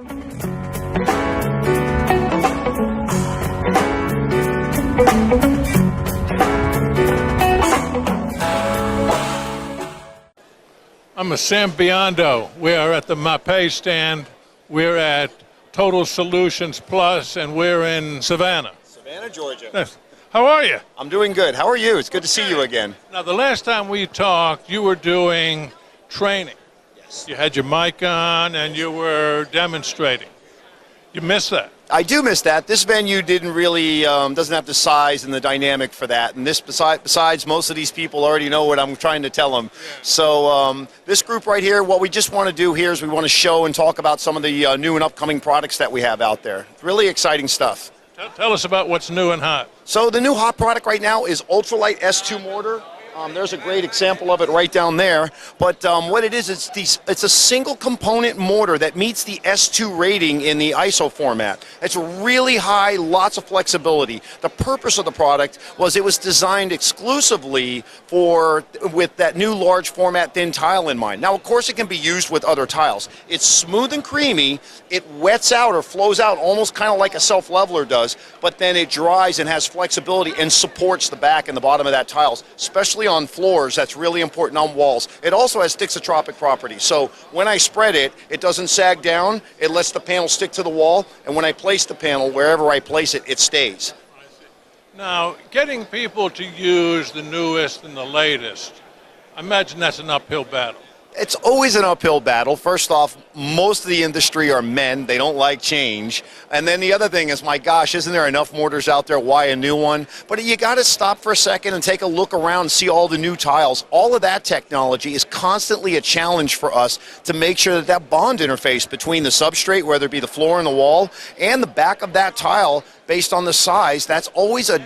I'm Sam Biondo. We are at the MAPEI stand. We're at Total Solutions Plus, and we're in Savannah. Savannah, Georgia. Yes. How are you? I'm doing good. How are you? It's good to see you again. Now, the last time we talked, you were doing training. Yes. You had your mic on, and you were demonstrating. You missed that. I do miss that. This venue didn't really, doesn't have the size and the dynamic for that. And this, besides, most of these people already know what I'm trying to tell them. Yeah. So this group right here, what we just want to do here is we want to show and talk about some of the new and upcoming products that we have out there. Really exciting stuff. Tell us about what's new and hot. So the new hot product right now is Ultralite S2 mortar. There's a great example of it right down there. But what it is, it's a single component mortar that meets the S2 rating in the ISO format. It's really high, lots of flexibility. The purpose of the product was it was designed exclusively with that new large format thin tile in mind. Now, of course, it can be used with other tiles. It's smooth and creamy. It wets out or flows out almost kind of like a self-leveler does, but then it dries and has flexibility and supports the back and the bottom of that tiles, especially on floors. That's really important on walls. It also has thixotropic properties. So when I spread it, it doesn't sag down. It lets the panel stick to the wall. And when I place the panel, wherever I place it, it stays. Now, getting people to use the newest and the latest, I imagine that's an uphill battle. It's always an uphill battle. First off, most of the industry are men. They don't like change. And then the other thing is, my gosh, isn't there enough mortars out there? Why a new one? But you got to stop for a second and take a look around and see all the new tiles. All of that technology is constantly a challenge for us to make sure that that bond interface between the substrate, whether it be the floor and the wall, and the back of that tile, based on the size, that's always a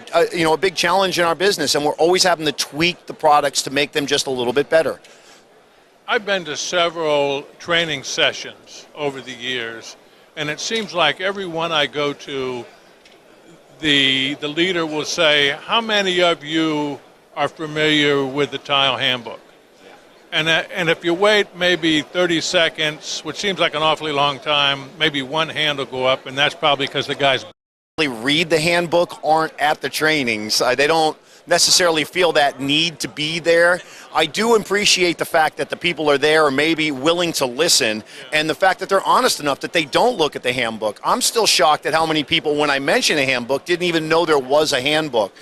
big challenge in our business. And we're always having to tweak the products to make them just a little bit better. I've been to several training sessions over the years, and it seems like every one I go to, the leader will say, how many of you are familiar with the tile handbook? And if you wait maybe 30 seconds, which seems like an awfully long time, maybe one hand will go up, and that's probably because the guys read the handbook aren't at the trainings. They don't necessarily feel that need to be there. I do appreciate the fact that the people are there or maybe willing to listen, and the fact that they're honest enough that they don't look at the handbook. I'm still shocked at how many people, when I mention a handbook, didn't even know there was a handbook.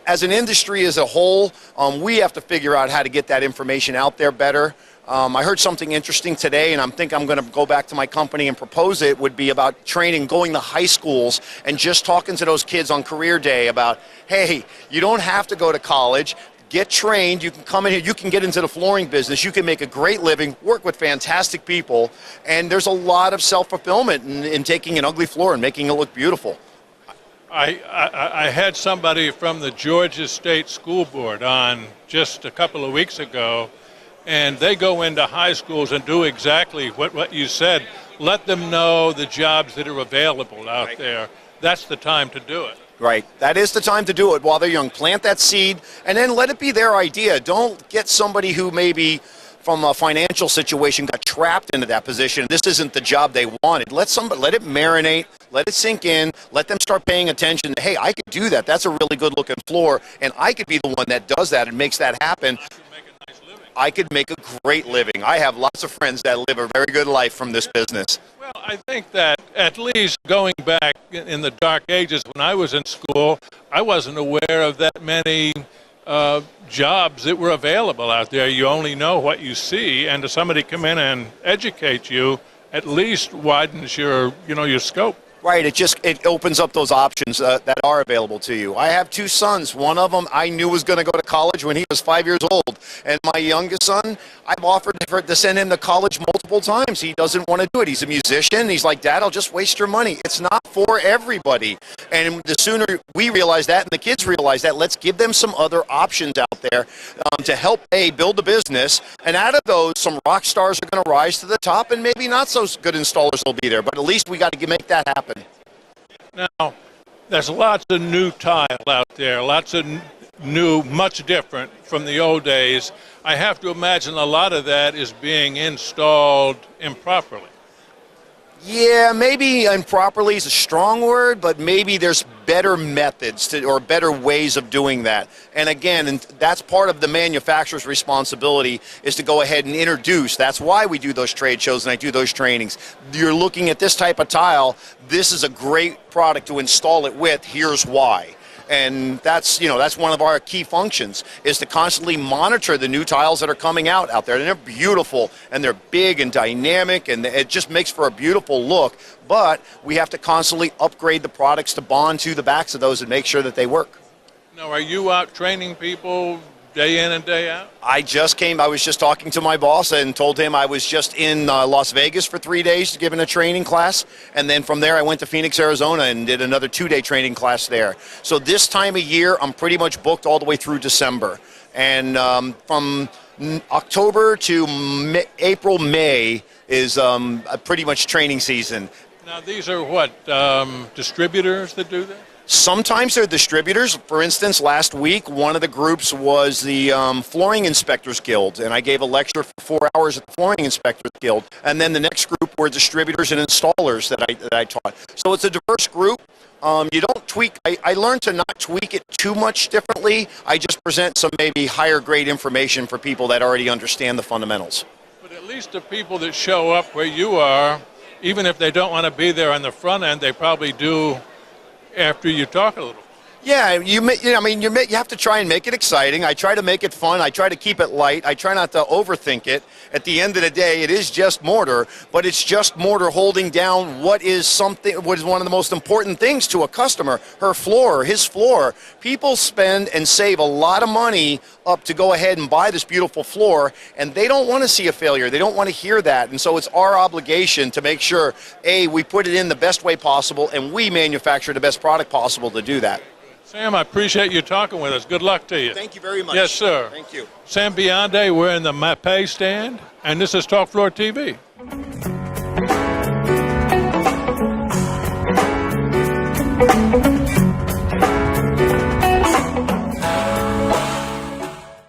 As an industry as a whole, we have to figure out how to get that information out there better. I heard something interesting today, and I think I'm going to go back to my company and propose it, would be about training, going to high schools and just talking to those kids on career day about, hey, you don't have to go to college. Get trained. You can come in here. You can get into the flooring business. You can make a great living, work with fantastic people, and there's a lot of self-fulfillment in taking an ugly floor and making it look beautiful. I had somebody from the Georgia State School Board on just a couple of weeks ago, and they go into high schools and do exactly what you said. Let them know the jobs that are available out there. That's the time to do it. Right. That is the time to do it while they're young. Plant that seed, and then let it be their idea. Don't get somebody who maybe from a financial situation got trapped into that position. This isn't the job they wanted. Let it marinate, let it sink in, let them start paying attention. Hey, I could do that. That's a really good looking floor, and I could be the one that does that and makes that happen. I could make a great living. I have lots of friends that live a very good life from this business. Well, I think that at least going back in the dark ages when I was in school, I wasn't aware of that many jobs that were available out there. You only know what you see, and to somebody come in and educate you, at least widens your scope. Right, it opens up those options that are available to you. I have two sons. One of them I knew was going to go to college when he was 5 years old. And my youngest son, I've offered to send him to college multiple times. He doesn't want to do it. He's a musician. He's like, Dad, I'll just waste your money. It's not for everybody. And the sooner we realize that and the kids realize that, let's give them some other options out there to help build a business. And out of those, some rock stars are going to rise to the top, and maybe not so good installers will be there. But at least we got to make that happen. Now, there's lots of new tile out there, lots of new, much different from the old days. I have to imagine a lot of that is being installed improperly. Yeah, maybe improperly is a strong word, but maybe there's better methods or better ways of doing that. And again, and that's part of the manufacturer's responsibility is to go ahead and introduce. That's why we do those trade shows and I do those trainings. You're looking at this type of tile. This is a great product to install it with. Here's why. And that's one of our key functions is to constantly monitor the new tiles that are coming out there. And they're beautiful and they're big and dynamic and it just makes for a beautiful look. But we have to constantly upgrade the products to bond to the backs of those and make sure that they work. Now, are you out training people day in and day out? I was just talking to my boss and told him I was just in Las Vegas for 3 days giving a training class. And then from there, I went to Phoenix, Arizona and did another 2-day training class there. So this time of year, I'm pretty much booked all the way through December. And from October to April, May is a pretty much training season. Now, these are what, distributors that do that? Sometimes they're distributors. For instance, last week, one of the groups was the Flooring Inspectors Guild, and I gave a lecture for 4 hours at the Flooring Inspectors Guild. And then the next group were distributors and installers that I taught. So it's a diverse group. You don't tweak. I learned to not tweak it too much differently. I just present some maybe higher grade information for people that already understand the fundamentals. But at least the people that show up where you are, even if they don't want to be there on the front end, they probably do after you talk a little. Yeah, you have to try and make it exciting. I try to make it fun. I try to keep it light. I try not to overthink it. At the end of the day, it is just mortar, but it's just mortar holding down what is one of the most important things to a customer, her floor, his floor. People spend and save a lot of money up to go ahead and buy this beautiful floor, and they don't want to see a failure. They don't want to hear that. And so it's our obligation to make sure, A, we put it in the best way possible, and we manufacture the best product possible to do that. Sam, I appreciate you talking with us. Good luck to you. Thank you very much. Yes, sir. Thank you. Sam Biondi, we're in the MAPEI stand, and this is Talk Floor TV.